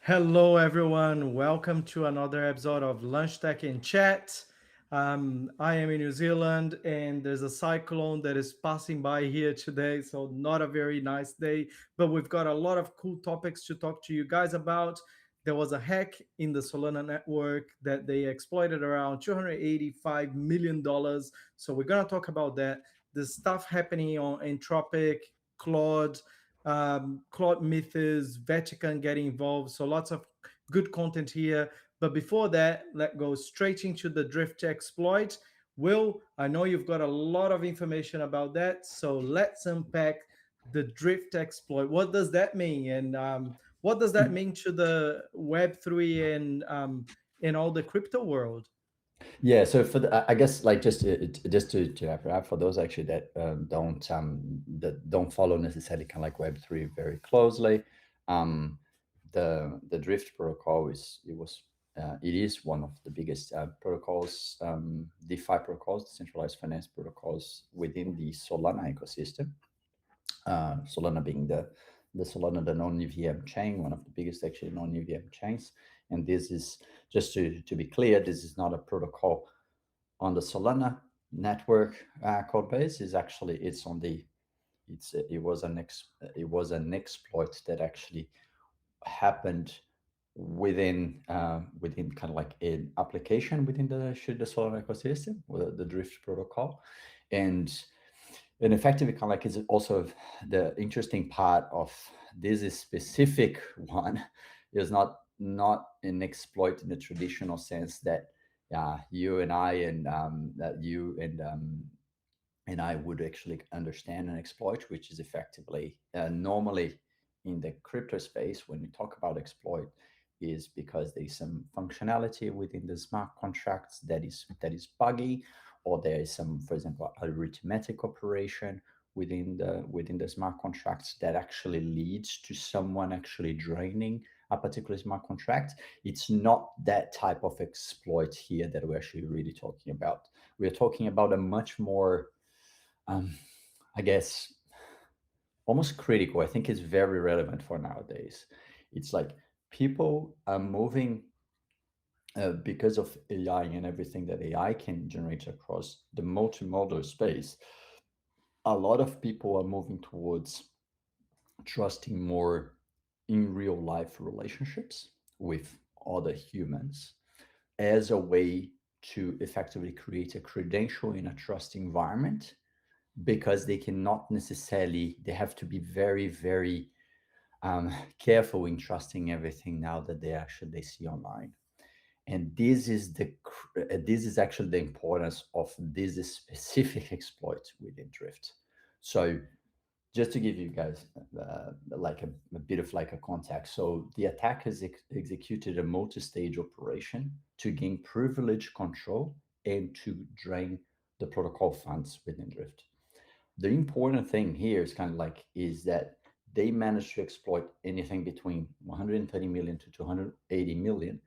Hello, everyone. Welcome to another episode of Lunch Tech in Chat. I am in New Zealand, and there's a cyclone that is passing by here today. So, not a very nice day, but we've got a lot of cool topics to talk to you guys about. There was a hack in the Solana network that they exploited around $285 million. So, we're going to talk about that. The stuff happening on Anthropic, Claude, Claude Mythos, Vatican getting involved. So lots of good content here. But before that, let's go straight into the drift exploit. Will, I know you've got a lot of information about that. So let's unpack the drift exploit. What does that mean? And what does that mean to the Web3 and in all the crypto world? Yeah, so for I guess like just to wrap it up for those actually that don't follow necessarily kind of like Web3 very closely, the Drift protocol it is one of the biggest protocols, DeFi protocols, decentralized finance protocols within the Solana ecosystem. Solana being the Solana, the non-EVM chain, one of the biggest actually non-EVM chains. And this is just to be clear, this is not a protocol on the Solana network code base. Is actually it's on the it was an exploit that actually happened within kind of like an application within the Solana ecosystem, with the Drift protocol, and effectively kind of like is also the interesting part of this is specific one is not an exploit in the traditional sense that you and I and that you and I would actually understand an exploit, which is effectively normally in the crypto space when we talk about exploit is because there's some functionality within the smart contracts that is buggy, or there is some, for example, arithmetic operation within the smart contracts that actually leads to someone actually draining a particular smart contract. It's not that type of exploit here that we're actually really talking about. We're talking about a much more um, I guess, almost critical. I think it's very relevant for nowadays. It's like people are moving because of AI and everything that AI can generate across the multimodal space. A lot of people are moving towards trusting more in real life relationships with other humans as a way to effectively create a credential in a trust environment, because they cannot necessarily, they have to be very very careful in trusting everything now that they see online. And this is actually the importance of this specific exploit within Drift. So just to give you guys like a bit of like a context. So the attackers executed a multi-stage operation to gain privilege control and to drain the protocol funds within Drift. The important thing here is kind of like is that they managed to exploit anything between 130 million to 280 million,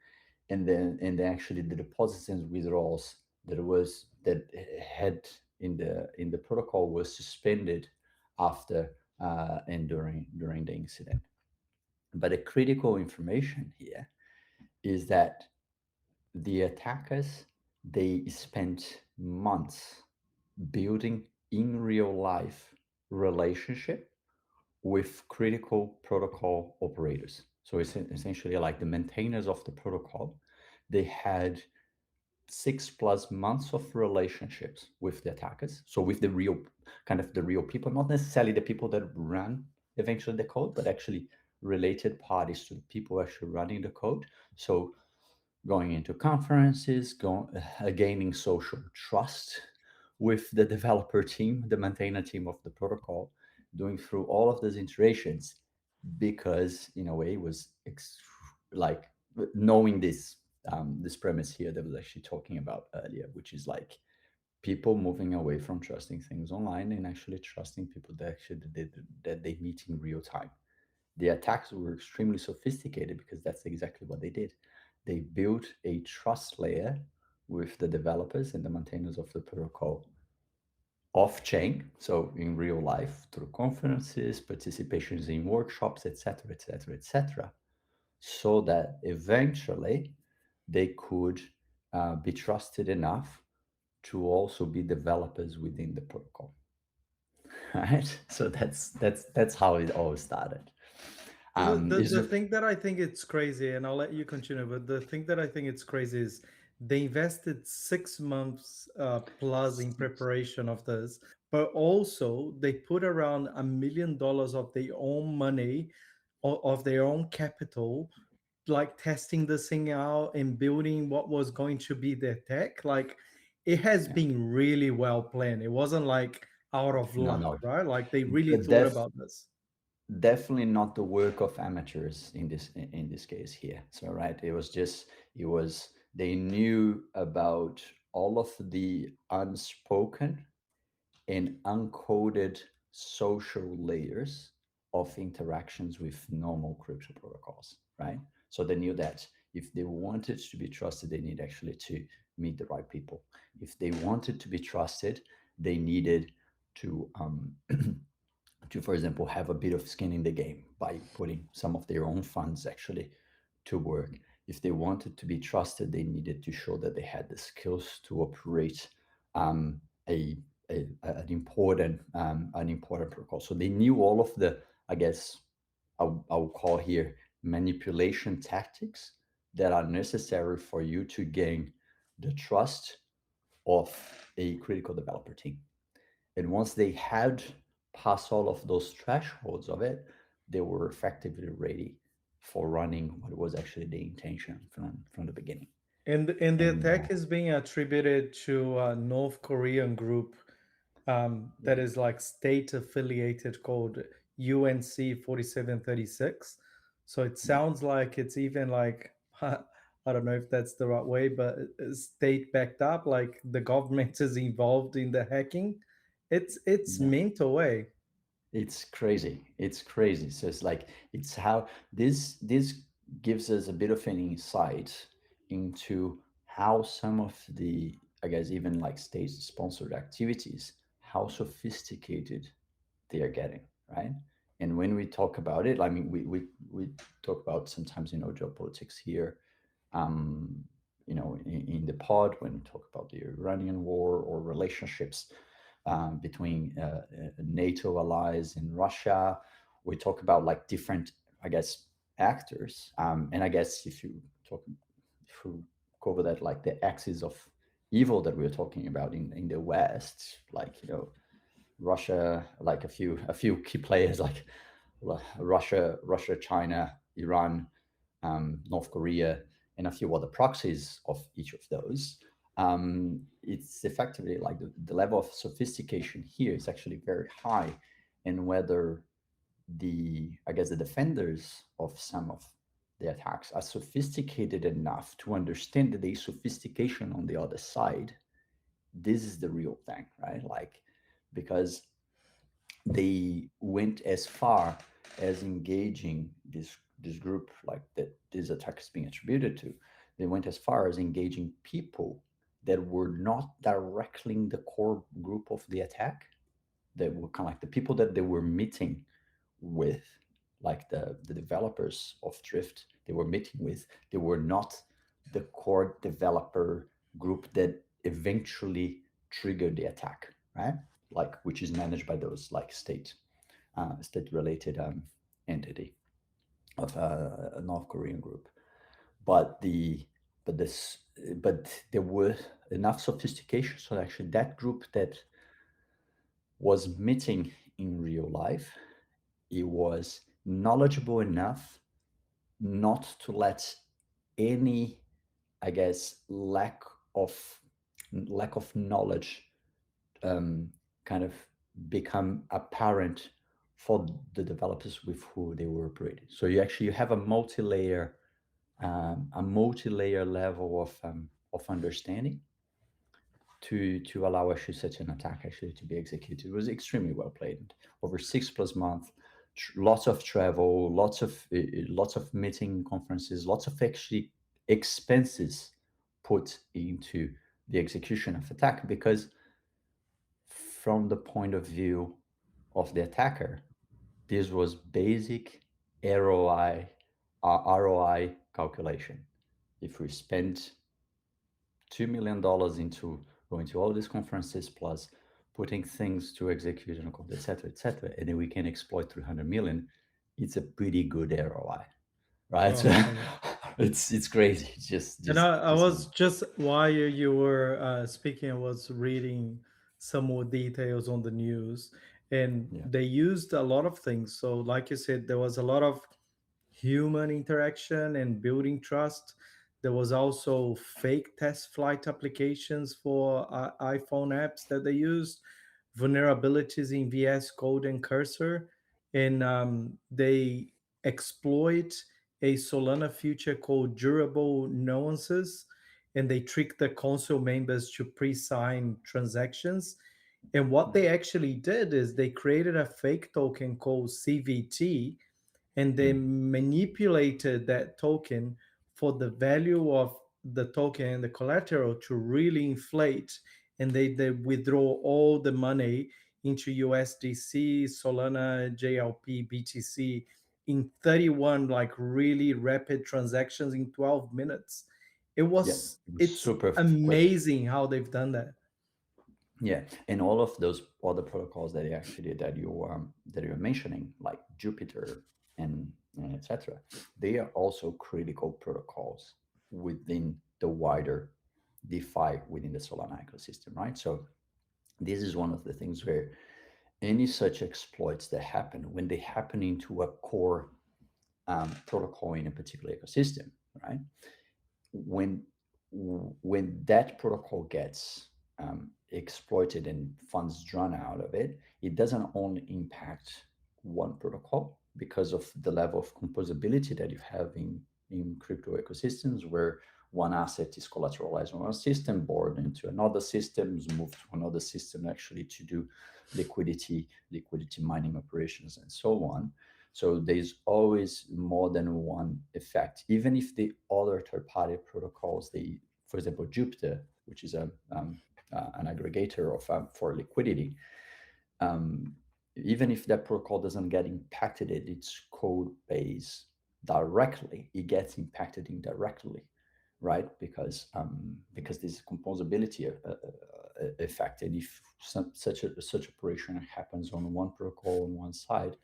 and then actually the deposits and withdrawals that had in the protocol was suspended after and during the incident. But the critical information here is that the attackers, they spent months building in real life relationship with critical protocol operators. So it's essentially like the maintainers of the protocol. They had 6+ months of relationships with the attackers. So with the real kind of the real people, not necessarily the people that run eventually the code, but actually related parties to the people actually running the code. So going into conferences, gaining social trust with the developer team, the maintainer team of the protocol, doing through all of those iterations, because in a way it was like knowing this premise here that was actually talking about earlier, which is like people moving away from trusting things online and actually trusting people that they meet in real time. The attacks were extremely sophisticated because that's exactly what they did. They built a trust layer with the developers and the maintainers of the protocol off chain, so in real life, through conferences, participations in workshops, etc., etc., etc. so that eventually they could be trusted enough to also be developers within the protocol. Right? So that's how it all started. Is The the thing that I think it's crazy, and I'll let you continue, but the thing that I think it's crazy is they invested 6 months plus in preparation of this, but also they put around $1 million of their own money, of their own capital, like testing this thing out and building what was going to be their tech. Like it has yeah, been really well planned. It wasn't like out of no, luck, no, right? Like they really but thought about this. definitely not the work of amateurs in this case here. So right, it was just it was they knew about all of the unspoken and uncoded social layers of interactions with normal crypto protocols, right? So they knew that if they wanted to be trusted, they need actually to meet the right people. If they wanted to be trusted, they needed to to, for example, have a bit of skin in the game by putting some of their own funds actually to work. If they wanted to be trusted, they needed to show that they had the skills to operate um, a, an important protocol. So they knew all of the, I guess, I'll call here manipulation tactics that are necessary for you to gain the trust of a critical developer team. And once they had passed all of those thresholds of it, they were effectively ready for running what was actually the intention from the beginning. And the And attack is being attributed to a North Korean group yeah, that is like state affiliated called UNC 4736. So it yeah, sounds like it's even like I don't know if that's the right way, but state backed up, like the government is involved in the hacking. It's yeah. meant away. It's crazy. It's crazy. So it's like it's how this gives us a bit of an insight into how some of the, I guess, even like state sponsored activities, how sophisticated they are getting, right? And when we talk about it, I mean, we talk about sometimes, geopolitics here, um, in the pod when we talk about the Iranian war or relationships between NATO allies in Russia. We talk about like different, I guess, actors. And I guess if you cover that, like the axis of evil that we're talking about in the West, like, Russia, like a few key players like Russia, China, Iran, North Korea, and a few other proxies of each of those. It's effectively like the level of sophistication here is actually very high, and whether I guess the defenders of some of the attacks are sophisticated enough to understand that there's sophistication on the other side. This is the real thing, right? Like, because they went as far as engaging this group, like that this attack is being attributed to. They went as far as engaging people that were not directly in the core group of the attack, that were kind of like the people that they were meeting with, like the developers of Drift they were meeting with. They were not the core developer group that eventually triggered the attack, right? Like, which is managed by those like state related entity of a North Korean group. But but this but there was enough sophistication, so actually that group that was meeting in real life, it was knowledgeable enough not to let any, I guess, of lack of knowledge um, kind of become apparent for the developers with who they were operating. So you have a multi-layer level of understanding to allow actually such an attack actually to be executed. It was extremely well played. Over 6+ months, lots of travel, lots of meeting conferences, lots of actually expenses put into the execution of attack, because from the point of view of the attacker, this was basic ROI our ROI calculation. If we spend $2 million into going to all these conferences plus putting things to execution, et cetera, and then we can exploit 300 million, it's a pretty good ROI, right? Oh, It's crazy. and I Just was just while you were speaking, I was reading some more details on the news, and yeah. they used a lot of things. So, like you said, there was a lot of human interaction and building trust. There was also fake test flight applications for iPhone apps that they used, vulnerabilities in VS Code and Cursor, and they exploit a Solana feature called durable nuances, and they trick the console members to pre-sign transactions. And what they actually did is they created a fake token called CVT, and they Mm. manipulated that token for the value of the token and the collateral to really inflate, and they withdraw all the money into USDC, Solana, JLP, BTC in 31 like really rapid transactions in 12 minutes. Yeah, it was It's super quick. amazing how they've done that. Yeah, and all of those other protocols that you're mentioning, like Jupiter and etc., they are also critical protocols within the wider DeFi within the Solana ecosystem, right? So this is one of the things where any such exploits that happen, when they happen into a core protocol in a particular ecosystem, right? when when that protocol gets exploited and funds drawn out of it, it doesn't only impact one protocol because of the level of composability that you have in crypto ecosystems, where one asset is collateralized on one system, borrowed into another system, is moved to another system actually to do liquidity mining operations and so on. So there's always more than one effect, even if the other third-party protocols, for example, Jupiter, which is an aggregator of for liquidity, um, even if that protocol doesn't get impacted in its code base directly, it gets impacted indirectly, right? Because there's a composability effect, and if such operation happens on one protocol on one side,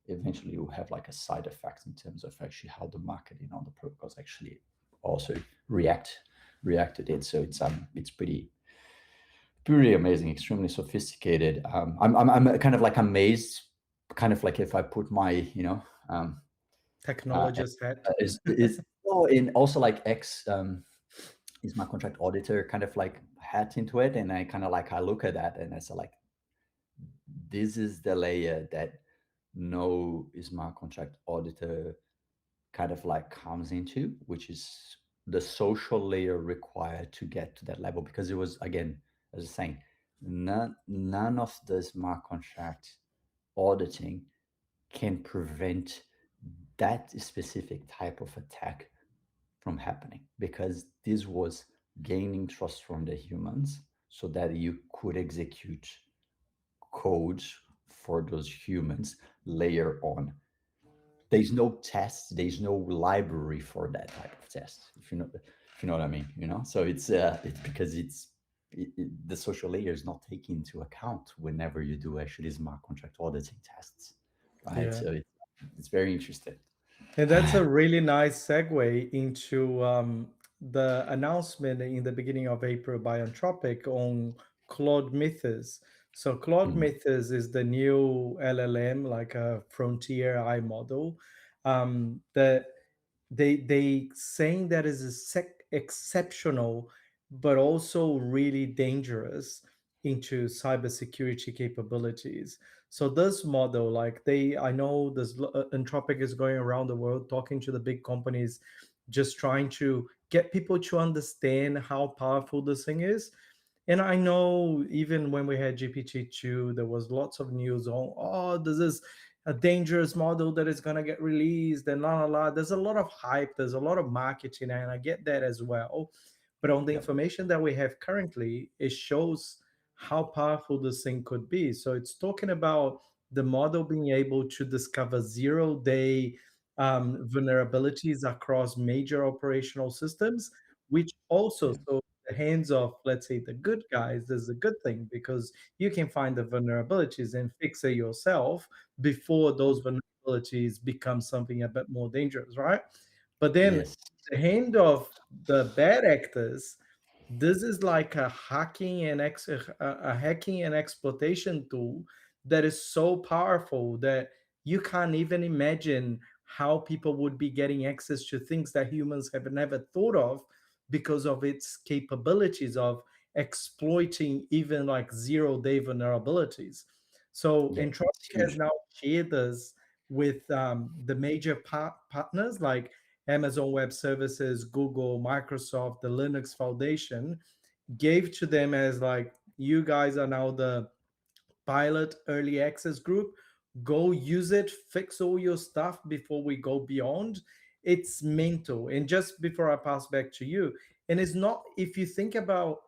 eventually you have like a side effect in terms of actually how the market in other protocols actually also react to it. So it's pretty amazing, extremely sophisticated. I'm kind of like amazed, kind of like if I put my uh, Technologist hat. is oh, and also like is my contract auditor kind of like hat into it, and I kind of like I look at that and I say like, this is the layer that no smart contract auditor kind of like comes into, which is the social layer required to get to that level. Because it was, again, as I was saying, none of the smart contract auditing can prevent that specific type of attack from happening, because this was gaining trust from the humans so that you could execute codes for those humans layer on. There's no test, there's no library for that type of test, if you know what I mean, so it's because the social layer is not taken into account whenever you do actually smart contract auditing tests, right? Yeah. So it's very interesting. And that's a really nice segue into the announcement in the beginning of April by Anthropic on Claude Mythos. So Claude Mm, Mythos is the new LLM, like a frontier AI model. That they saying that is exceptional, but also really dangerous into cybersecurity capabilities. So this model, like I know this Anthropic is going around the world talking to the big companies, just trying to get people to understand how powerful this thing is. And I know even when we had GPT-2, there was lots of news on, oh, this is a dangerous model that is going to get released and la la la. There's a lot of hype, there's a lot of marketing, and I get that as well. But on the yep. information that we have currently, it shows how powerful this thing could be. So it's talking about the model being able to discover 0 day vulnerabilities across major operational systems, which also, Yeah. so the hands of, let's say, the good guys is a good thing because you can find the vulnerabilities and fix it yourself before those vulnerabilities become something a bit more dangerous, right? But then Yes. the hand of the bad actors, this is like a hacking and exploitation tool that is so powerful that you can't even imagine how people would be getting access to things that humans have never thought of because of its capabilities of exploiting even like zero-day vulnerabilities. So Yeah. It's Entropic has huge. now shared this with the major partners like Amazon Web Services, Google, Microsoft, the Linux Foundation, gave to them as like, you guys are now the pilot early access group. Go use it, fix all your stuff before we go beyond. It's mental. And just before I pass back to you, and it's not, if you think about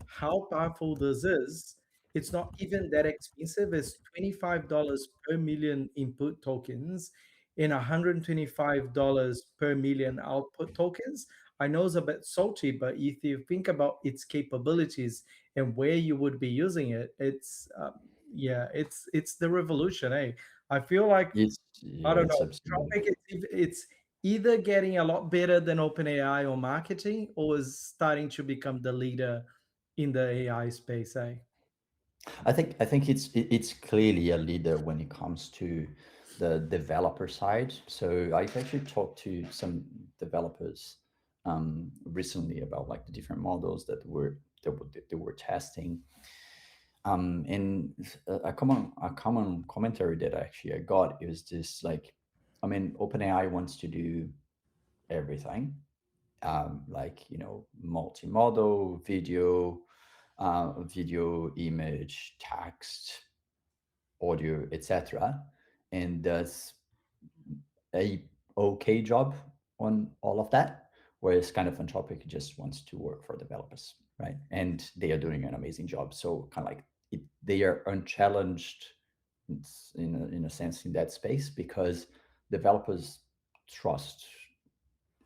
how powerful this is, it's not even that expensive. It's $25 per million input tokens and $125 per million output tokens. I know it's a bit salty, but if you think about its capabilities and where you would be using it, it's yeah, it's the revolution. Eh? I feel like, It's I yeah, don't it's know. absolutely. Tropic, it's either getting a lot better than OpenAI on marketing, or is starting to become the leader in the AI space. Eh? I think it's clearly a leader when it comes to the developer side. So I've actually talked to some developers recently about like the different models that they were testing. And a common commentary that I got is this like, I mean, OpenAI wants to do everything, like multimodal video, image, text, audio, etc., and does a okay job on all of that. Whereas kind of Anthropic just wants to work for developers, right? And they are doing an amazing job. So kind of like they are unchallenged in a sense in that space because developers trust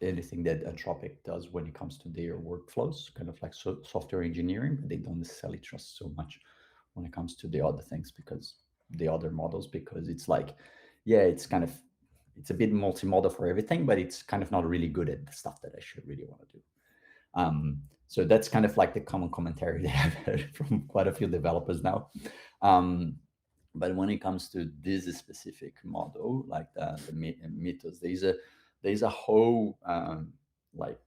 anything that Anthropic does when it comes to their workflows, kind of like software engineering, but they don't necessarily trust so much when it comes to the other things because the other models, because it's like, yeah, it's a bit multimodal for everything, but it's kind of not really good at the stuff that I should really want to do. So that's kind of like the common commentary that I've heard from quite a few developers now. Um, but when it comes to this specific model, like the Mythos, there's a whole like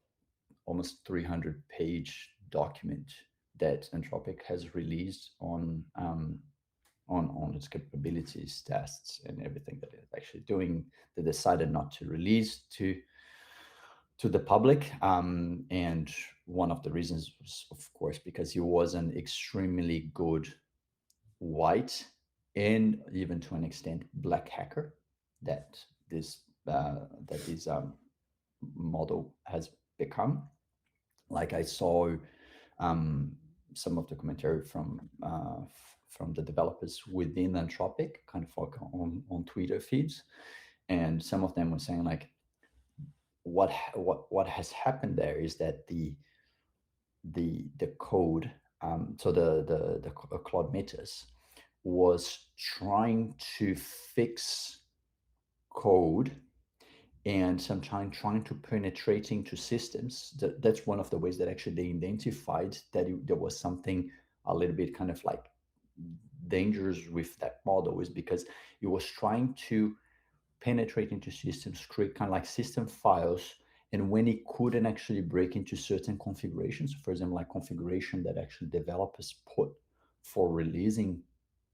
almost 300-page document that Anthropic has released on its capabilities, tests, and everything that it's actually doing. They decided not to release to the public, and one of the reasons was, of course, because he was an extremely good white and even to an extent black hacker that this that this model has become. Like I saw um, some of the commentary from the developers within Anthropic, kind of like on Twitter feeds, and some of them were saying like what has happened there is that the code, so the Claude Metis was trying to fix code and sometimes trying to penetrate into systems. That's one of the ways that actually they identified that there was something a little bit kind of like dangerous with that model, is because it was trying to penetrate into systems, create kind of like system files, and when it couldn't actually break into certain configurations, for example, like configuration that actually developers put for releasing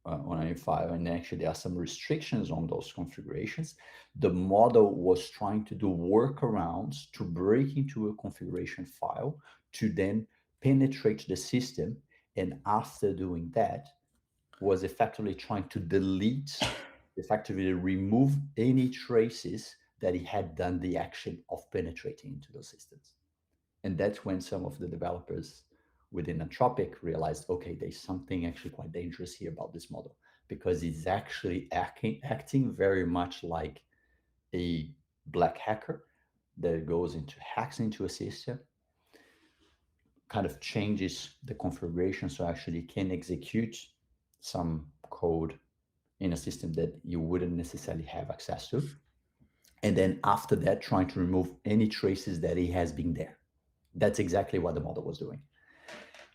on a file, and actually there are some restrictions on those configurations. The model was trying to do workarounds to break into a configuration file to then penetrate the system, and after doing that, was effectively trying to delete, effectively remove any traces that he had done the action of penetrating into those systems. And that's when some of the developers within Anthropic realized, okay, there's something actually quite dangerous here about this model, because it's actually acting very much like a black hacker that goes into hacks into a system, kind of changes the configuration so actually can execute some code in a system that you wouldn't necessarily have access to. And then after that, trying to remove any traces that he has been there. That's exactly what the model was doing.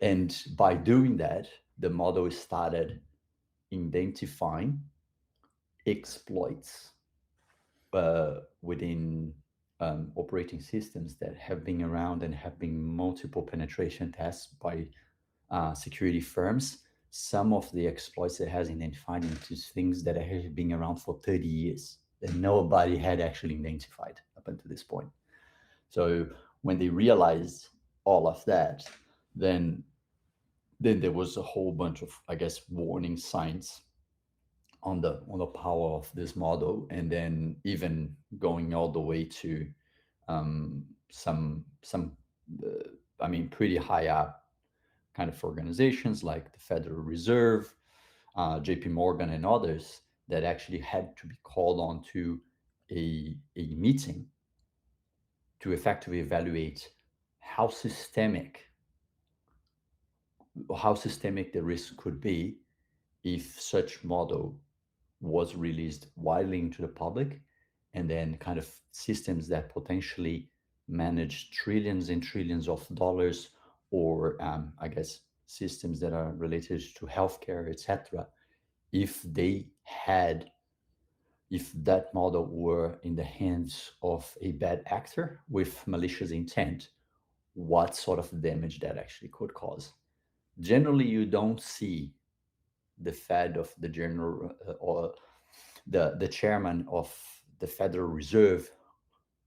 And by doing that, the model started identifying exploits within operating systems that have been around and have been multiple penetration tests by security firms. Some of the exploits it has identified into things that have been around for 30 years that nobody had actually identified up until this point. So when they realized all of that, then then there was a whole bunch of, I guess, warning signs on the power of this model, and then even going all the way to some I mean pretty high up kind of organizations like the Federal Reserve, JP Morgan, and others that actually had to be called on to a meeting to effectively evaluate how systemic how systemic the risk could be if such model was released widely into the public, and then kind of systems that potentially manage trillions and trillions of dollars, or I guess systems that are related to healthcare, etc. If they had, if that model were in the hands of a bad actor with malicious intent, what sort of damage that actually could cause. Generally, you don't see the Fed of the general or the chairman of the Federal Reserve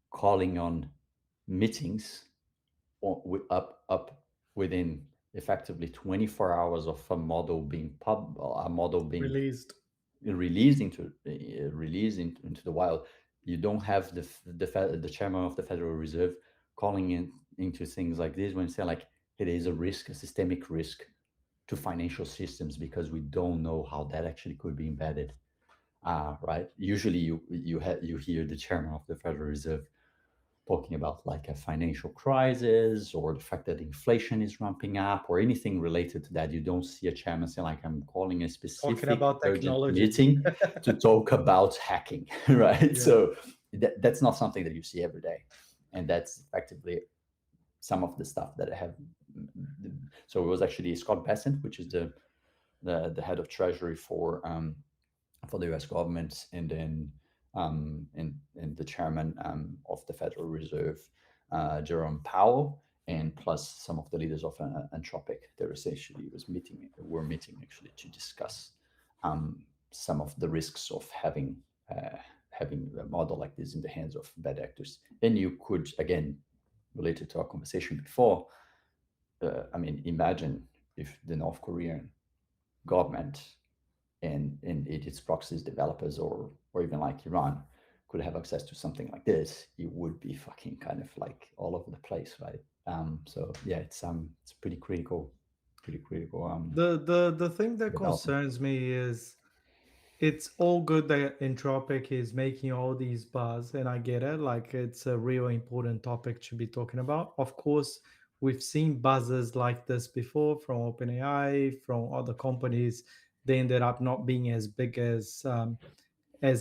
calling on meetings up within effectively 24 hours of a model being Released. released into the wild. You don't have the chairman of the Federal Reserve calling into things like this when saying like it is a risk, a systemic risk to financial systems because we don't know how that actually could be embedded. Right? Usually, you hear the chairman of the Federal Reserve talking about like a financial crisis or the fact that inflation is ramping up or anything related to that. You don't see a chairman saying like I'm calling a Talking specific about urgent technology. meeting to talk about hacking, right? Yeah. So that's not something that you see every day, and that's effectively some of the stuff that I have. So it was actually Scott Bessent, which is the head of treasury for the U.S. government, and then and the chairman of the Federal Reserve, Jerome Powell, and plus some of the leaders of Anthropic. There essentially were meeting actually to discuss some of the risks of having a model like this in the hands of bad actors. And you could again, related to our conversation before, I mean, imagine if the North Korean government and its proxies developers or even like Iran could have access to something like this, it would be fucking kind of like all over the place, right? So yeah, it's pretty critical The thing that development. concerns me is it's all good that Entropic is making all these buzz, and I get it. Like it's a real important topic to be talking about. Of course, we've seen buzzes like this before from OpenAI, from other companies. They ended up not being as big as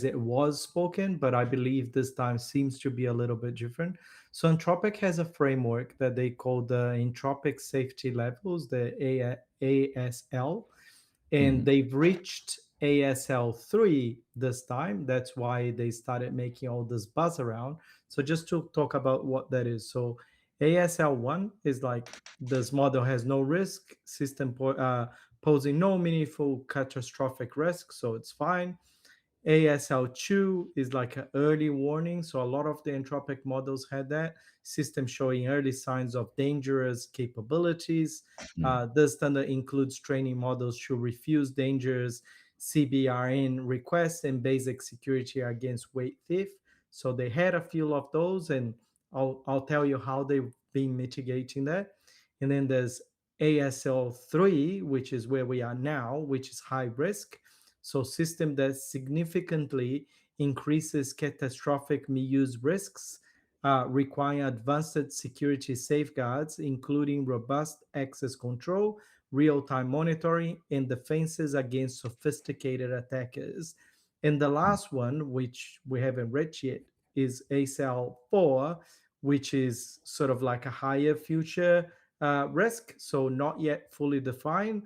it was spoken, but I believe this time seems to be a little bit different. So Anthropic has a framework that they call the Entropic Safety Levels, the ASL, and Hmm. they've reached ASL 3 this time. That's why they started making all this buzz around. So just to talk about what that is. So ASL 1 is like this model has no risk, posing no meaningful catastrophic risk, so it's fine. ASL2 is like an early warning. So a lot of the entropic models had that system showing early signs of dangerous capabilities. This standard includes training models to refuse dangerous CBRN requests and basic security against weight thief. So they had a few of those, and I'll tell you how they've been mitigating that. And then there's ASL3, which is where we are now, which is high risk. So system that significantly increases catastrophic misuse risks, requiring advanced security safeguards, including robust access control, real time monitoring, and defenses against sophisticated attackers. And the last one, which we haven't read yet, is ACL 4, which is sort of like a higher future risk, so not yet fully defined,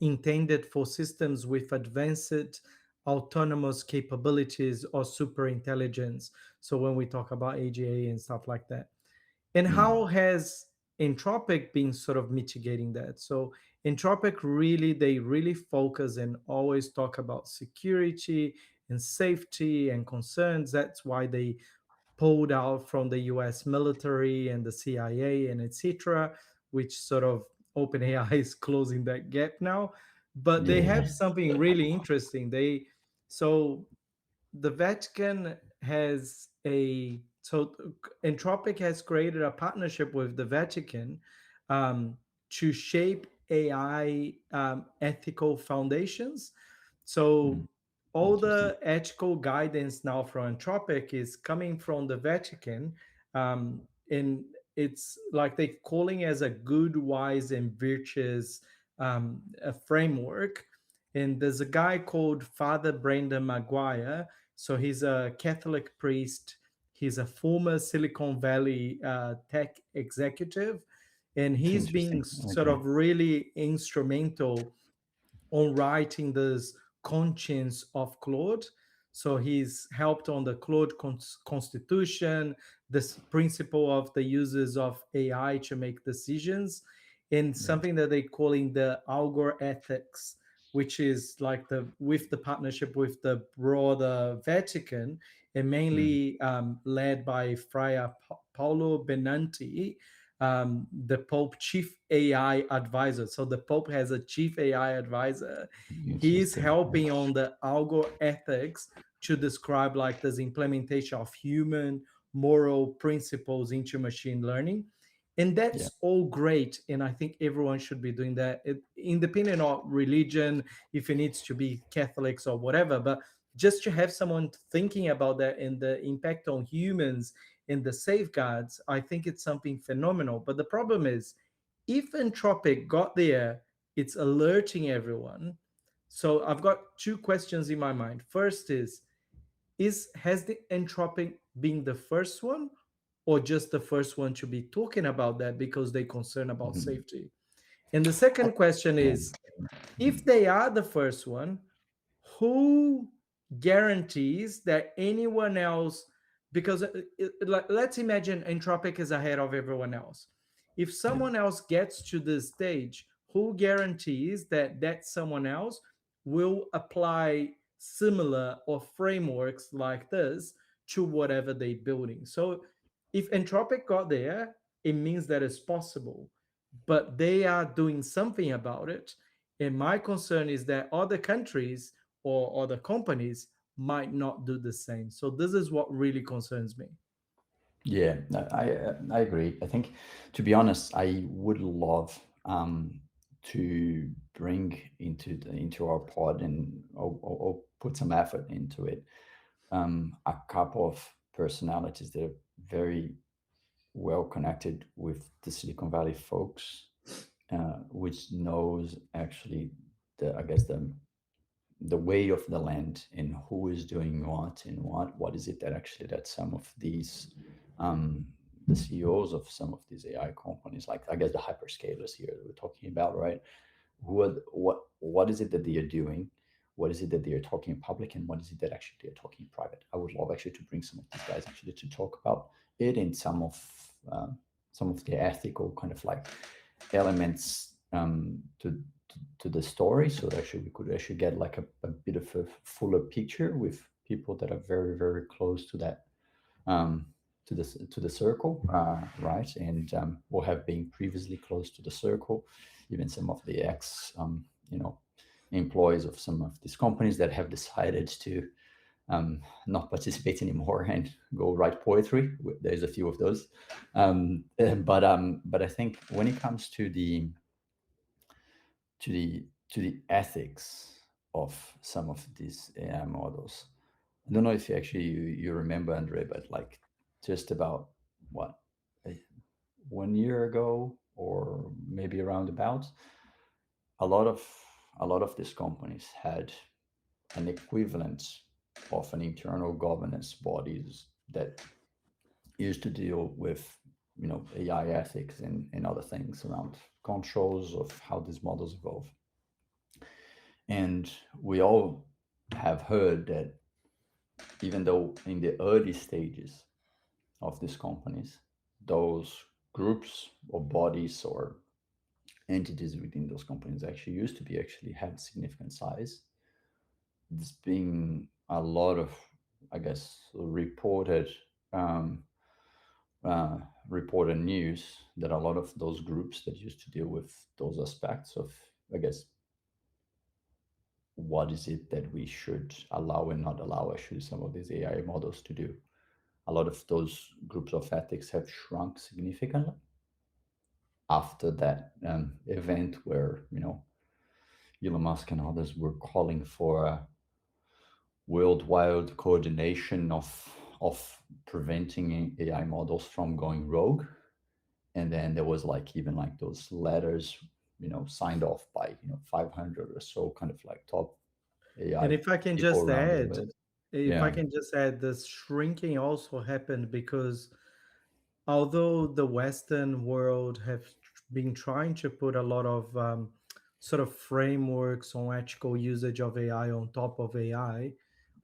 intended for systems with advanced autonomous capabilities or super intelligence. So when we talk about AGA and stuff like that. And Mm, how has Entropic been sort of mitigating that? So Entropic really, they really focus and always talk about security and safety and concerns. That's why they pulled out from the US military and the CIA and etc., which sort of OpenAI is closing that gap now. But they yeah. have something really interesting. So the Vatican has a so Entropic has created a partnership with the Vatican um, to shape AI ethical foundations. Mm, So all interesting. the ethical guidance now from Entropic is coming from the Vatican, and it's like they're calling as a good, wise, and virtuous a framework. And there's a guy called Father Brendan Maguire. So he's a Catholic priest. He's a former Silicon Valley tech executive, and he's been Interesting. sort Okay. of really instrumental on writing this conscience of Claude. So he's helped on the Claude constitution, this principle of the uses of AI to make decisions, and Right. something that they calling the algor ethics, which is like the with the partnership with the broader Vatican, and Mm, mainly led by Friar Paolo Benanti, the Pope chief AI advisor. So the Pope has a chief AI advisor. He's interesting. helping on the algo ethics to describe like this implementation of human moral principles into machine learning. And Yeah. that's all great. And I think everyone should be doing that, independent of religion, if it needs to be Catholics or whatever. But just to have someone thinking about that and the impact on humans and the safeguards, I think it's something phenomenal. But the problem is, if Entropic got there, it's alerting everyone. So I've got two questions in my mind. First is has the Entropic been the first one, or just the first one to be talking about that because they concern about Mhm. safety? And the I, second question yeah. is, if Mhm. they are the first one, who guarantees that anyone else, because let's imagine Entropic is ahead of everyone else. If Yeah. someone else gets to this stage, who guarantees that that someone else will apply similar or frameworks like this to whatever they're building? So if Entropic got there, it means that it's possible, but they are doing something about it. And my concern is that other countries or other companies might not do the same. So this is what really concerns me. Yeah, no, I agree. I think, to be honest, I would love to bring into our pod and or put some effort into it. A couple of personalities that are very well connected with the Silicon Valley folks, which knows actually I guess the way of the land and who is doing what and what is it that actually that some of these um, the CEOs of some of these AI companies, like I guess the hyperscalers here that we're talking about, right? What is it that they are doing? What is it that they are talking in public, and what is it that actually they are talking in private? I would love actually to bring some of these guys actually to talk about it and some of the ethical kind of like elements to the story, so that actually we could actually get like a bit of a fuller picture with people that are very very close to that um, to the circle, right? And or have been previously close to the circle, even some of the ex employees of some of these companies that have decided to not participate anymore and go write poetry. There's a few of those, but I think when it comes to the ethics of some of these AI models, I don't know if you remember, Andre, but like just about what, a- 1 year ago or maybe around about, a lot of a lot of these companies had an equivalent of an internal governance bodies that used to deal with AI ethics and other things around controls of how these models evolve. And we all have heard that even though in the early stages of these companies, those groups or bodies or entities within those companies actually used to be actually had significant size. There's been a lot of, I guess, um, uh, reported news that a lot of those groups that used to deal with those aspects of, I guess, what is it that we should allow and not allow actually some of these AI models to do. A lot of those groups of ethics have shrunk significantly after that event where Elon Musk and others were calling for a worldwide coordination of preventing AI models from going rogue. And then there was like even like those letters, signed off by 500 or so kind of like top And AI if I can people just around the add, world. if I Yeah, can just add, this shrinking also happened because although the Western world have been trying to put a lot of sort of frameworks on ethical usage of AI on top of AI,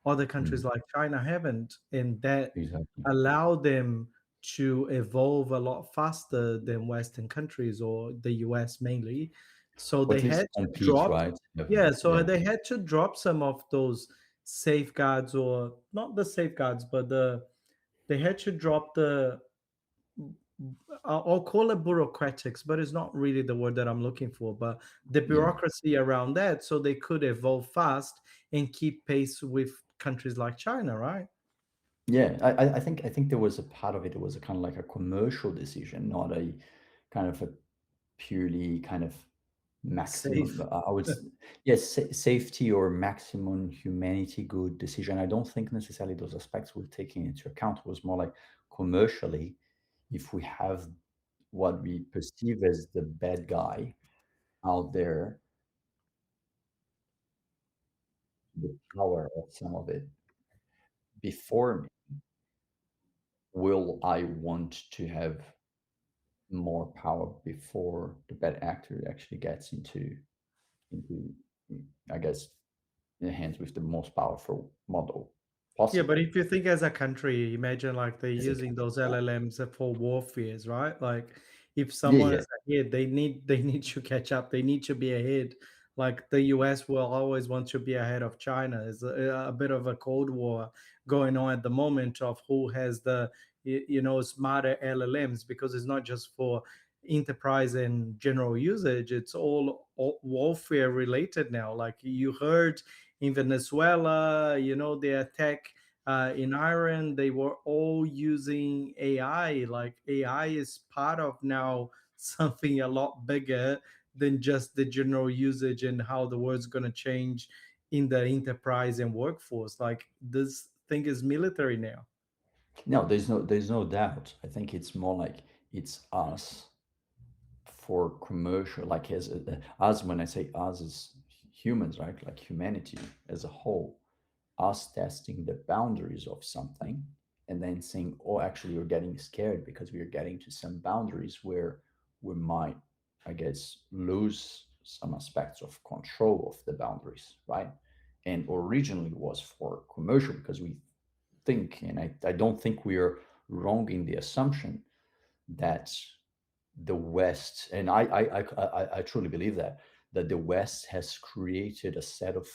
other countries mm, like China haven't, and that exactly. allowed them to evolve a lot faster than Western countries or the US mainly. So Or they at least had to compete, drop, right? yeah, so Yeah, they had to drop some of those safeguards, or not the safeguards, but they had to drop the, I'll call it bureaucratics, but it's not really the word that I'm looking for. But the yeah, bureaucracy around that, so they could evolve fast and keep pace with countries like China, right? yeah. I think there was a part of it. It was a kind of like a commercial decision, not a kind of a purely kind of maximum. Safe. I would, yes, safety or maximum humanity good decision. I don't think necessarily those aspects were taken into account. It was more like commercially, if we have what we perceive as the bad guy out there, the power of some of it before me, will I want to have more power before the bad actor actually gets into I guess in the hands with the most powerful model Yeah, but possible if you think as a country, imagine like they're as a using country. those Yeah, LLMs for warfares, right? Like if yeah, someone yeah, is ahead, they need to catch up. They need to be ahead. Like the US will always want to be ahead of China. There's a bit of a cold war going on at the moment of who has the smarter LLMs, because it's not just for enterprise and general usage. It's all warfare related now. Like you heard in Venezuela, the attack in Iran, they were all using AI. Like AI is part of now something a lot bigger than just the general usage and how the world's going to change in the enterprise and workforce. Like this thing is military now. no, there's no doubt. I think it's more like it's us for commercial, like as us. When I say us, is humans, right? Like humanity as a whole, us testing the boundaries of something and then saying, oh, actually, we're getting scared because we're getting to some boundaries where we might, I guess, lose some aspects of control of the boundaries, right? And originally was for commercial because we think, and I don't think we are wrong in the assumption that the West, and I truly believe that the West has created a set of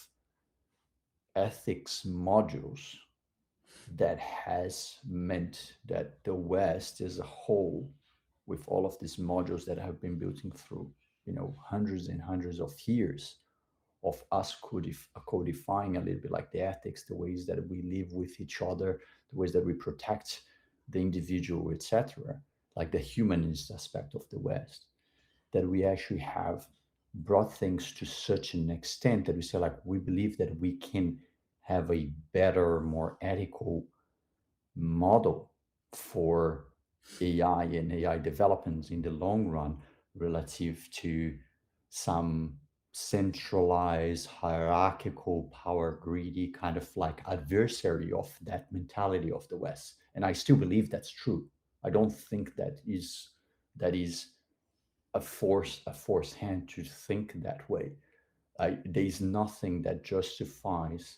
ethics modules that has meant that the West as a whole, with all of these modules that have been built in through, hundreds and hundreds of years of us codifying a little bit like the ethics, the ways that we live with each other, the ways that we protect the individual, etc., like the humanist aspect of the West, that we actually have brought things to such an extent that we say like we believe that we can have a better, more ethical model for AI and AI developments in the long run relative to some centralized, hierarchical, power greedy kind of like adversary of that mentality of the West. And I still believe that's true. I don't think that is a forced hand to think that way. There's nothing that justifies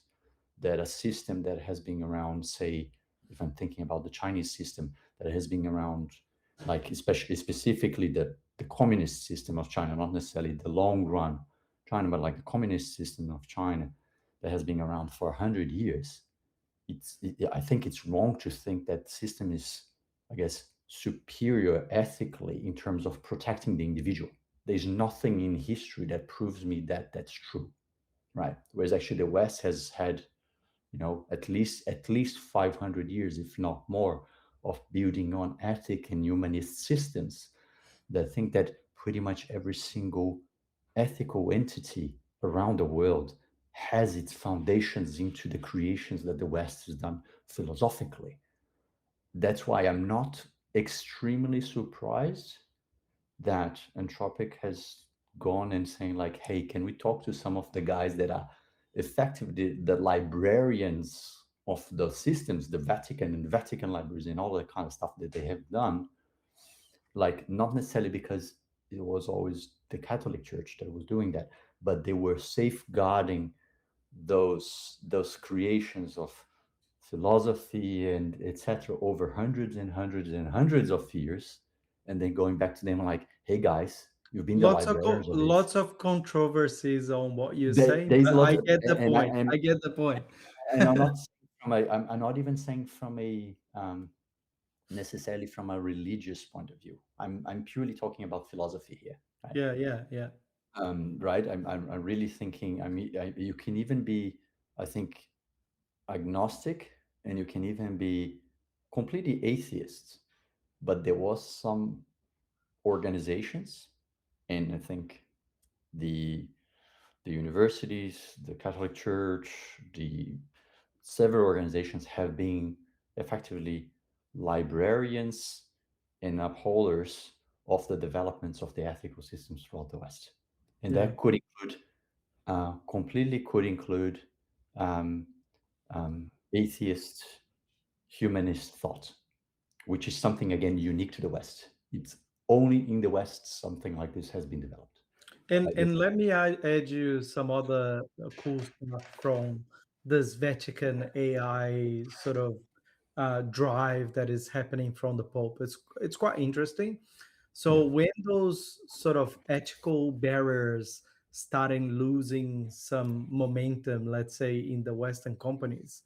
that a system that has been around, say, if I'm thinking about the Chinese system that has been around, like especially specifically the communist system of China, not necessarily the long run China, but like the communist system of China that has been around for 100 years. I think it's wrong to think that system is, I guess, superior ethically in terms of protecting the individual. There's nothing in history that proves me that that's true, right? Whereas actually the West has had, at least 500 years, if not more, of building on ethic and humanist systems that think that pretty much every single ethical entity around the world has its foundations into the creations that the West has done philosophically. That's why I'm not extremely surprised that Anthropic has gone and saying like, hey, can we talk to some of the guys that are effectively the librarians of the systems, the Vatican and Vatican libraries and all that kind of stuff that they have done, like not necessarily because it was always the Catholic Church that was doing that, but they were safeguarding those creations of philosophy and etc. over hundreds and hundreds and hundreds of years, and then going back to them like, hey guys, you've been the librarians of this. Lots of controversies on what you're There, saying, there's but a lot I of, get the and I point. I get the point. and I'm not saying I'm not even saying from a necessarily from a religious point of view. I'm purely talking about philosophy here, right? Yeah, yeah, yeah. Right. I'm really thinking. I mean, you can even be, I think, agnostic, and you can even be completely atheist. But there was some organizations, and I think the the universities, the Catholic Church, the several organizations have been effectively librarians and upholders of the developments of the ethical systems throughout the West. And Yeah. that could include, completely could include um, atheist, humanist thought, which is something, again, unique to the West. It's only in the West something like this has been developed. And Like this. let me add you some other cool stuff from this Vatican AI sort of drive that is happening from the Pope. It's quite interesting. Yeah. So when those sort of ethical barriers starting losing some momentum, let's say in the Western companies,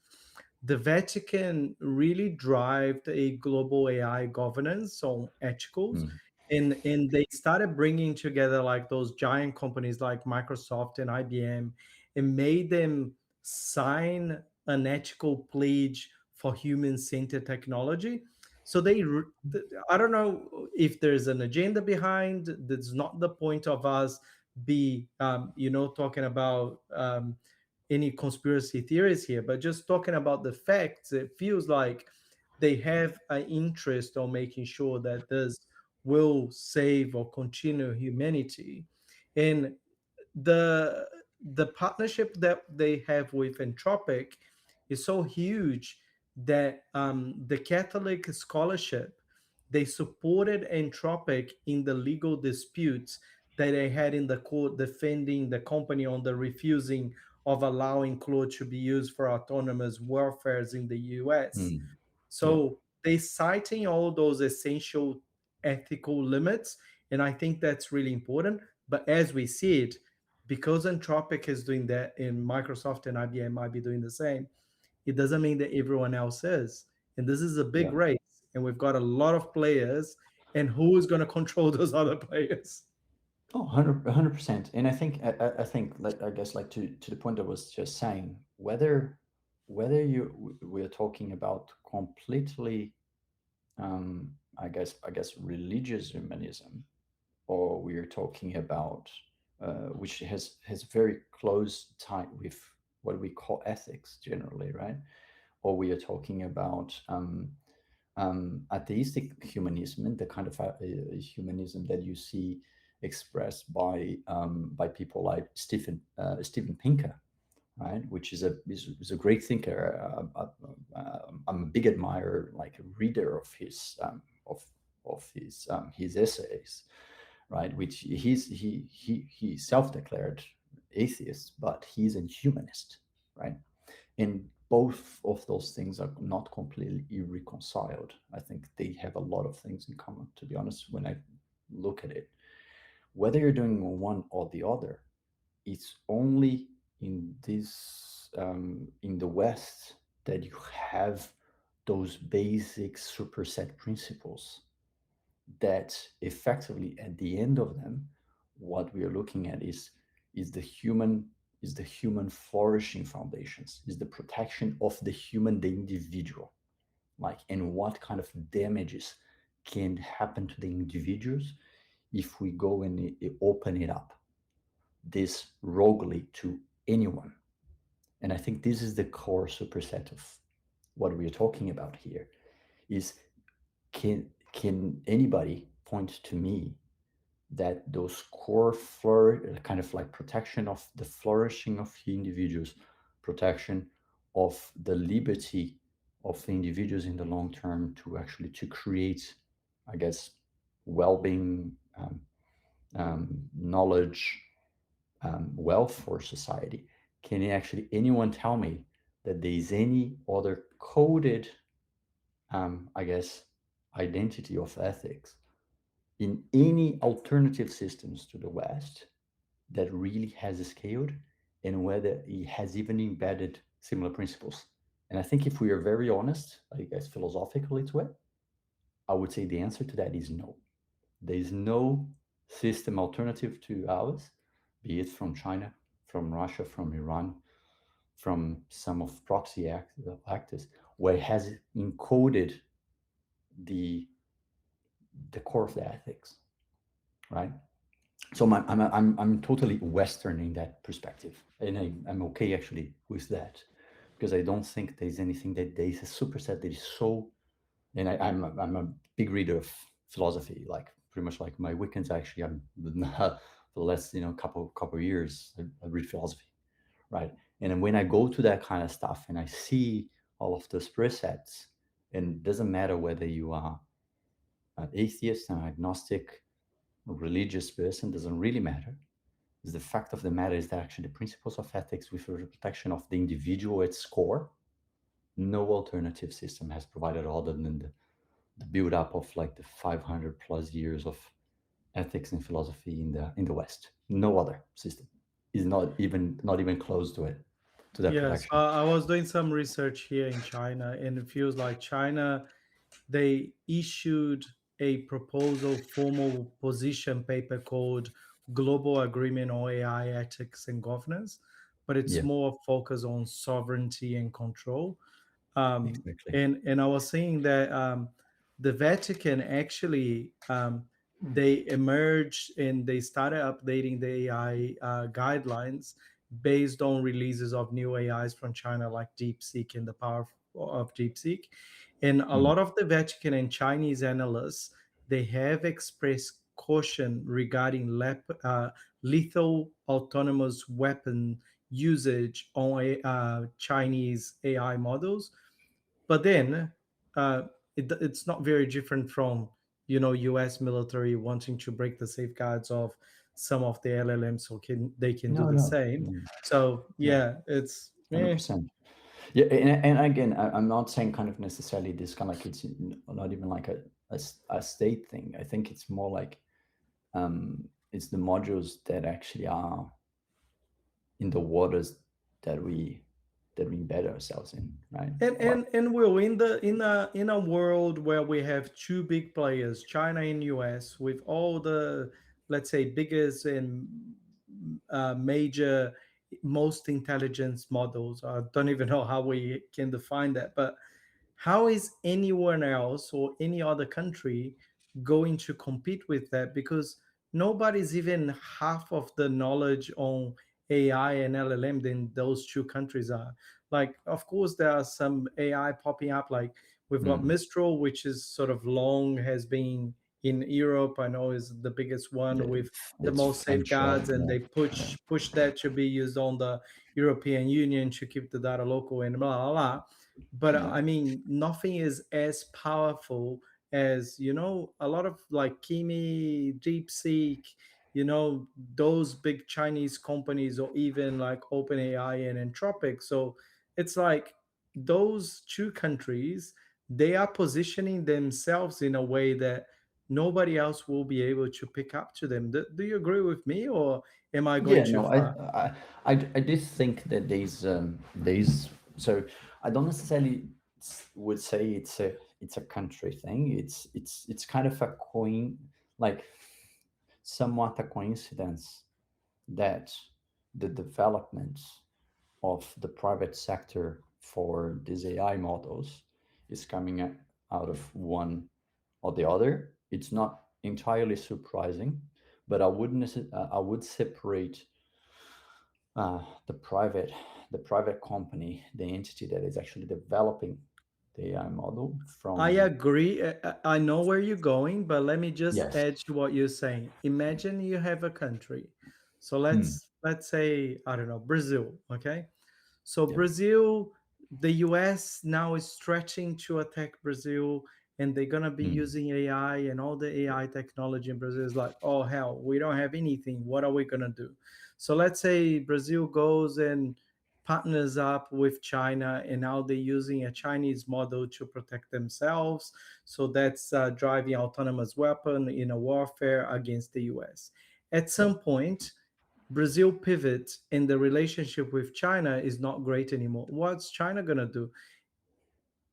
the Vatican really drive a global AI governance on ethicals, Mm. and they started bringing together like those giant companies like Microsoft and IBM, and made them sign an ethical pledge for human-centered technology. So I don't know if there's an agenda behind. That's not the point of us be talking about any conspiracy theories here, but just talking about the facts. It feels like they have an interest on making sure that this will save or continue humanity. And the the partnership that they have with Anthropic is so huge that the Catholic scholarship, they supported Anthropic in the legal disputes that they had in the court defending the company on the refusing of allowing Claude to be used for autonomous warfares in the US. Mm. Yeah. So they citing all those essential ethical limits, and I think that's really important. But as we see it, because Anthropic is doing that, and Microsoft and IBM might be doing the same, it doesn't mean that everyone else is. And this is a big Yeah. race, and we've got a lot of players, and who is going to control those other players? Oh, 100%. And I think, like, I guess, like, to the point I was just saying, whether we're talking about completely, I guess religious humanism, or we're talking about, which has very close tie with what we call ethics generally, right? Or we are talking about atheistic humanism, and the kind of humanism that you see expressed by people like Steven Pinker, right? Which is a great thinker. I'm a big admirer, like a reader of his essays, right? Which he self-declared atheist, but he's a humanist, right? And both of those things are not completely irreconciled. I think they have a lot of things in common, to be honest, when I look at it. Whether you're doing one or the other, it's only in the West that you have those basic superset principles that effectively at the end of them, what we are looking at is the human is the human flourishing foundations, is the protection of the human, the individual, like, and what kind of damages can happen to the individuals if we go and open it up this roguely to anyone. And I think this is the core superset of what we're talking about here is, can anybody point to me that those core kind of like protection of the flourishing of individuals, protection of the liberty of the individuals in the long term to actually to create, I guess, well-being, knowledge, wealth for society. Can actually anyone tell me that there is any other coded, I guess, identity of ethics in any alternative systems to the West that really has scaled and whether it has even embedded similar principles? And I think if we are very honest, I guess philosophically to it, I would say the answer to that is no. There is no system alternative to ours, be it from China, from Russia, from Iran, from some of actors, where it has encoded the the core of the ethics, right? So I'm totally Western in that perspective, and I'm okay actually with that because I don't think there's anything that there is a superset that is so. And I'm a big reader of philosophy, like pretty much like my weekends actually. I'm for the last couple of years I read philosophy, right? And then when I go to that kind of stuff and I see all of those presets, and it doesn't matter whether you are an atheist, an agnostic, a religious person, doesn't really matter. Is the fact of the matter is that actually the principles of ethics with the protection of the individual at its core, no alternative system has provided other than the build up of like the 500 plus years of ethics and philosophy in the West. No other system is not even close to it, to that Yes, protection. I was doing some research here in China, and it feels like China, they issued a proposal formal position paper called Global Agreement on AI Ethics and Governance, but it's Yeah, more focused on sovereignty and control. um, exactly. and I was saying that the Vatican actually, they emerged and they started updating the AI guidelines based on releases of new AIs from China, like DeepSeek and the power of DeepSeek. And a Mm. lot of the Vatican and Chinese analysts, they have expressed caution regarding lethal autonomous weapon usage on Chinese AI models. But then it's not very different from U.S. military wanting to break the safeguards of some of the LLMs so they can do No, the no, same. mm, So yeah, yeah, it's 100%. Yeah, and again, I'm not saying kind of necessarily this kind of like it's not even like a state thing. I think it's more like it's the modules that actually are in the waters that we embed ourselves in, right? And Like, will in a world where we have two big players, China and US, with all the, let's say, biggest and major, most intelligence models. I don't even know how we can define that, but how is anyone else or any other country going to compete with that? Because nobody's even half of the knowledge on AI and LLM than those two countries are. Like, of course, there are some AI popping up. Like we've got Mm. Mistral, which is sort of long has been in Europe. I know is the biggest one Yeah, with the it's most French, right? safeguards, and Yeah, they push that to be used on the European Union to keep the data local and blah blah blah. But yeah, I mean, nothing is as powerful as a lot of like Kimi, DeepSeek, those big Chinese companies, or even like OpenAI and Anthropic. So it's like those two countries, they are positioning themselves in a way that nobody else will be able to pick up to them. Do you agree with me, or am I going yeah. too No, far? I did think that there's so I don't necessarily would say it's a country thing. It's kind of a like somewhat a coincidence that the development of the private sector for these AI models is coming out of one or the other. It's not entirely surprising, but I would separate uh, the private the private company, the entity that is actually developing the AI model I from agree. I know where you're going, but let me just yes. add to what you're saying. Imagine you have a country. So Hmm. let's say, I don't know, Brazil, okay? So Yep. Brazil, the US now is stretching to attack Brazil, and they're gonna be Hmm. using AI, and all the AI technology in Brazil is like, oh hell, we don't have anything. What are we gonna do? So let's say Brazil goes and partners up with China, and now they're using a Chinese model to protect themselves. So that's driving autonomous weapon in a warfare against the US. At some Yep. point, Brazil pivots and the relationship with China is not great anymore. What's China gonna do?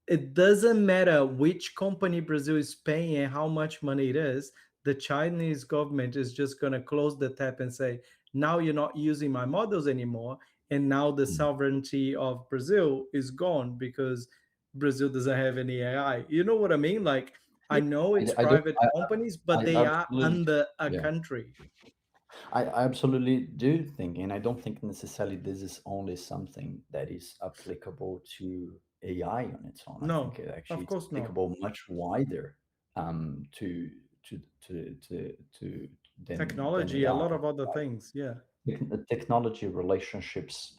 It doesn't matter which company Brazil is paying and how much money it is. The Chinese government is just gonna close the tap and say, now you're not using my models anymore. And now the Hmm. sovereignty of Brazil is gone because Brazil doesn't have any AI. You know what I mean? Like, I Yeah, know it's I do. private companies, but I they are absolutely. under a Yeah. country. I absolutely do think, and I don't think necessarily this is only something that is applicable to AI on its own. I think No, it actually of is course not. applicable much wider to to than Technology, a AI. lot of other things. Yeah. Technology, relationships,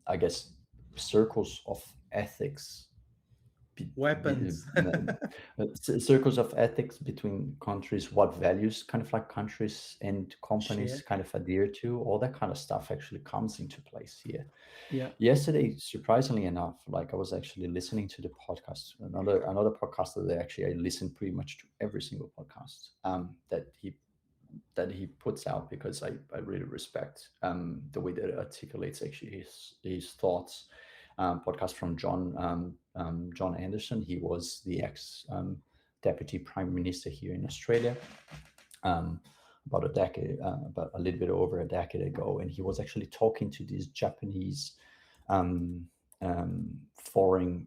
I guess circles of ethics be, Weapons. circles of ethics between countries, what values kind of like countries and companies Share. kind of adhere to, all that kind of stuff actually comes into place here. Yeah. Yesterday, surprisingly enough, like I was actually listening to the podcast, another podcaster that actually I listen pretty much to every single podcast that he puts out because I really respect the way that it articulates actually his thoughts. Podcast from John Anderson. He was the ex deputy prime minister here in Australia about a decade, about a little bit over a decade ago, and he was actually talking to these Japanese um, foreign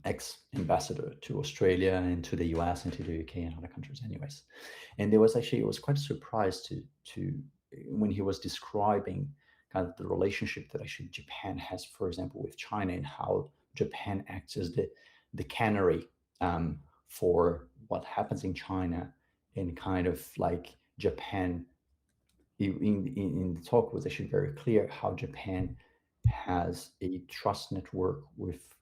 ex ambassador to Australia and to the US and to the UK and other countries, anyways. And there was actually, it was quite surprised to when he was describing kind of the relationship that actually Japan has, for example, with China, and how Japan acts as the canary for what happens in China, and kind of like Japan in the talk was actually very clear how Japan has a trust network with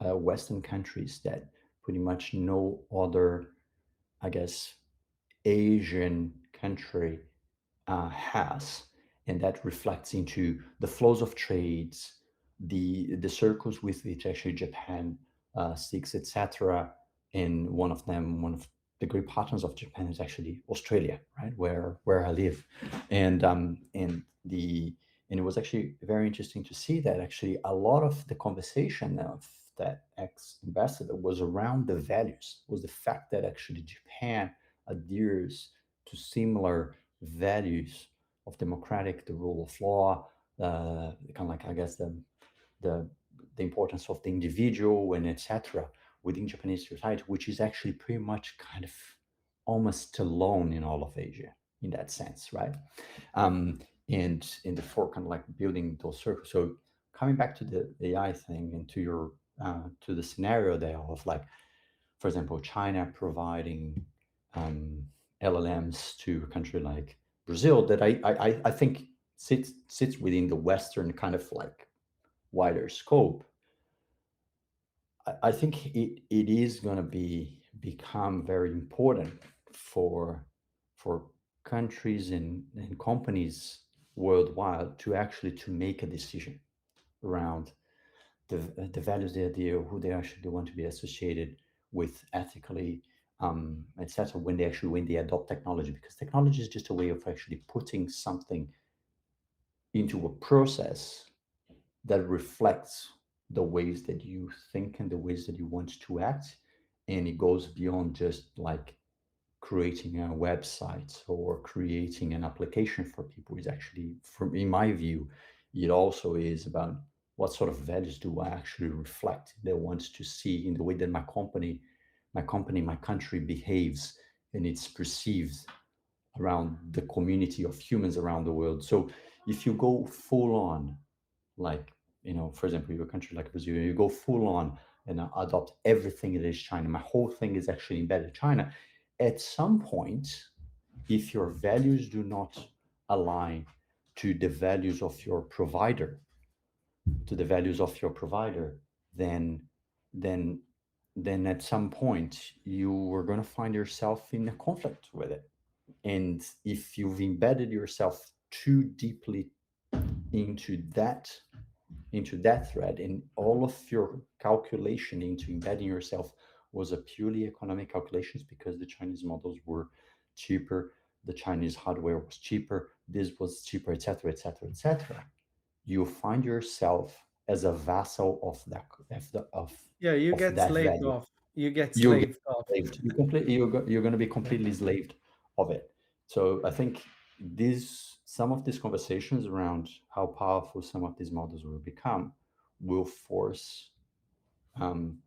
Western countries that pretty much no other, I guess, Asian country has, and that reflects into the flows of trades, the circles with which actually Japan seeks, etc. And one of the great partners of Japan is actually Australia, right, where I live, and the and it was actually very interesting to see that actually a lot of the conversation of that ex ambassador was around the values, was the fact that actually Japan adheres to similar values of democratic, the rule of law, kind of like I guess the the importance of the individual and etc. within Japanese society, which is actually pretty much kind of almost alone in all of Asia. in that sense, right? Um, and in the for kind of like building those circles. So coming back to the AI thing and to your to the scenario there of like, for example, China providing um, LLMs to a country like Brazil, that I think sits within the Western kind of like wider scope. I think it is going to become very important for for countries and companies worldwide to actually to make a decision around the values they adhere, who they actually want to be associated with ethically, etc. When they adopt technology, because technology is just a way of actually putting something into a process that reflects the ways that you think and the ways that you want to act, and it goes beyond just like creating a website or creating an application for people. Is actually, from in my view, it also is about what sort of values do I actually reflect that I want to see in the way that my country behaves and it's perceived around the community of humans around the world. So if you go full on, like, for example, your country like Brazil, you go full on and adopt everything that is China. My whole thing is actually embedded in China. At some point, if your values do not align to the values of your provider, to the values of your provider, then then then at some point you are going to find yourself in a conflict with it. And if you've embedded yourself too deeply into that thread, and all of your calculation into embedding yourself was a purely economic calculations because the Chinese models were cheaper, the Chinese hardware was cheaper, this was cheaper, etc., etc., etc., you find yourself as a vassal Yeah, you of get that slaved value. off. You get You get slaved off. slaved. You're going to be Yeah. completely slaved of it. So I think some of these conversations around how powerful some of these models will become will force um,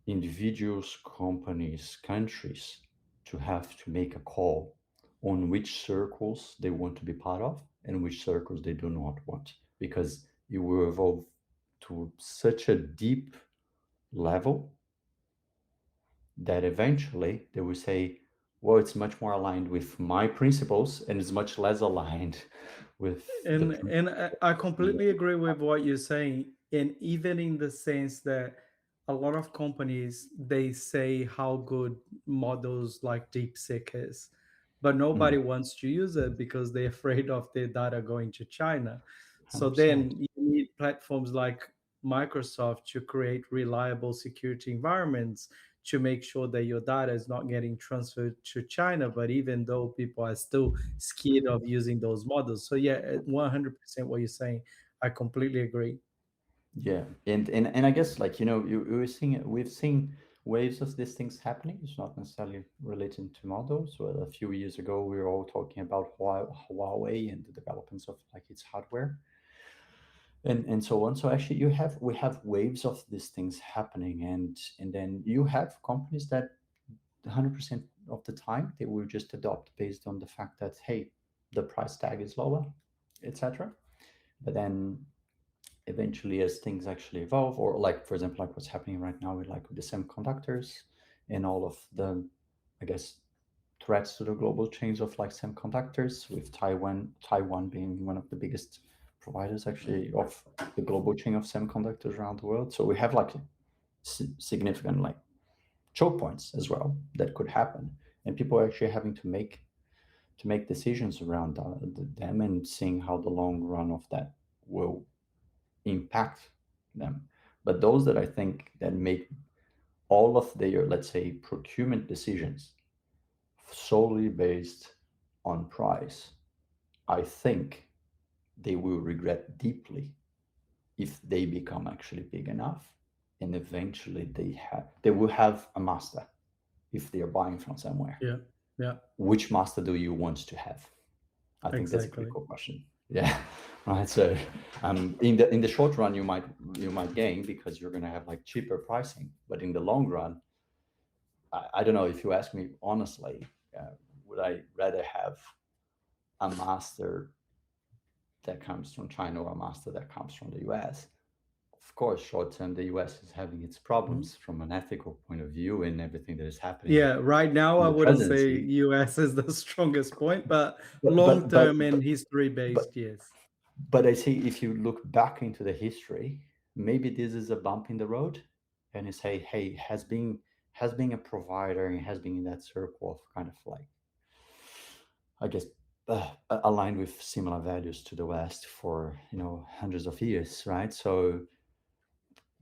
individuals, companies, countries to have to make a call on which circles they want to be part of and which circles they do not want, because it will evolve to such a deep level that eventually they will say, well, it's much more aligned with my principles and it's much less aligned with the And I completely principles. agree with what you're saying, and even in the sense that a lot of companies they say how good models like DeepSeek is, but nobody Mm, wants to use it because they're afraid of their data going to China. So 100%. then you need platforms like Microsoft to create reliable security environments to make sure that your data is not getting transferred to China. But even though people are still scared of using those models. So yeah, 100% what you're saying. I completely agree. Yeah, and I guess, like, we've seen waves of these things happening. It's not necessarily related to models. Well, a few years ago, we were all talking about Huawei and the developments of like its hardware and so on. So actually, we have waves of these things happening, and then you have companies that 100% of the time they will just adopt based on the fact that, hey, the price tag is lower, etc. But then eventually, as things actually evolve, or like, for example, like what's happening right now with the semiconductors and all of the, I guess, threats to the global chains of like semiconductors, with Taiwan being one of the biggest providers actually of the global chain of semiconductors around the world. So we have like significant like choke points as well that could happen, and people are actually having to make decisions around them and seeing how the long run of that will impact them. But those that I think that make all of their, let's say, procurement decisions solely based on price, I think they will regret deeply if they become actually big enough, and eventually they will have a master if they are buying from somewhere. Yeah. Yeah. Which master do you want to have? I think that's a Exactly. critical question. Yeah, right. So, in the short run, you might gain because you're going to have like cheaper pricing, but in the long run, I don't know. If you ask me honestly, would I rather have a master that comes from China or a master that comes from the US. Of course, short term, the US is having its Mhm. problems from an ethical point of view and everything that is happening Yeah, right now in I the wouldn't say presidency. US is the strongest point, but But long but but term and but history but, based, yes. but I see if you look back into the history, maybe this is a bump in the road, and you say, hey, has been a provider and has been in that circle of kind of like, I guess, aligned with similar values to the West for hundreds of years, right? So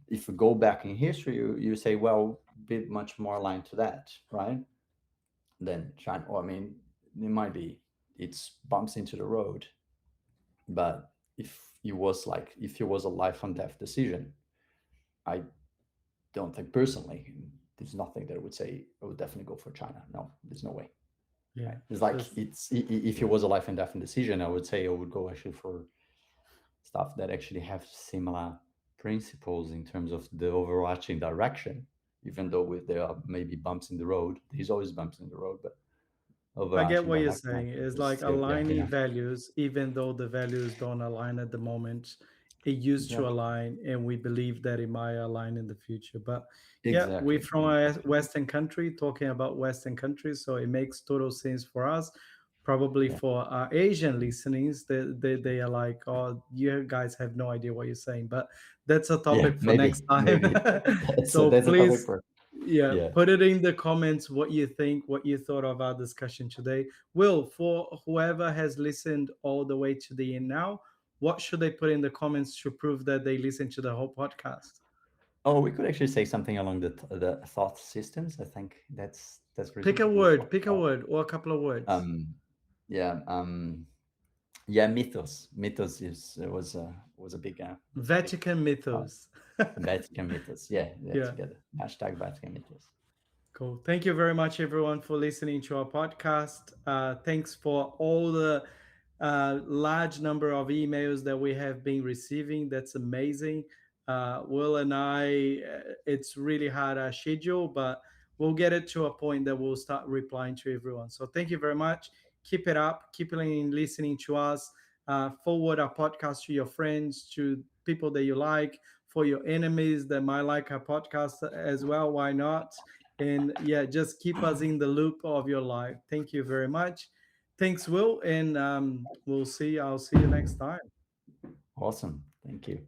if you go back in history, you say, well, be much more aligned to that, right? Than China. Or I mean, it might be it's bumps into the road, but if it was a life and death decision, I don't think personally there's nothing that I would say I would definitely go for China. No, there's no way. Yeah. Right? It's like This if it was a life and death decision, I would say I would go actually for stuff that actually have similar principles in terms of the overarching direction. Even though there are maybe bumps in the road, there's always bumps in the road, but I get overarching what you're direction, I saying. think It's is like still there. aligning values, even though the values don't align at the moment. It used to Exactly. align, and we believe that it might align in the future. But yeah, we're Exactly. from a Exactly. Western country talking about Western countries, so it makes total sense for us. Probably Yeah. for our Asian listenings, they are like, oh, you guys have no idea what you're saying. But that's a Yeah. topic for next Maybe. time. Maybe. That's a, So that's a topic please, for. yeah, Yeah. put it in the comments what you think, what you thought of our discussion today. Will, for whoever has listened all the way to the end now, what should they put in the comments to prove that they listened to the whole podcast? Oh, we could actually say something along the thought systems. I think that's reasonable. Pick a word or a couple of words. Um, yeah. Yeah. Mythos was a big big Vatican uh, mythos. Vatican mythos. Yeah. Yeah. Yeah. Together. Hashtag Vatican mythos. Cool. Thank you very much, everyone, for listening to our podcast. Thanks for all the large number of emails that we have been receiving. That's amazing. Will and I, it's really hard schedule, but we'll get it to a point that we'll start replying to everyone. So thank you very much. Keep it up. Keep listening to us. Forward our podcast to your friends, to people that you like, for your enemies that might like our podcast as well. Why not? And yeah, just keep us in the loop of your life. Thank you very much. Thanks, Will, and I'll see you next time. Awesome. Thank you.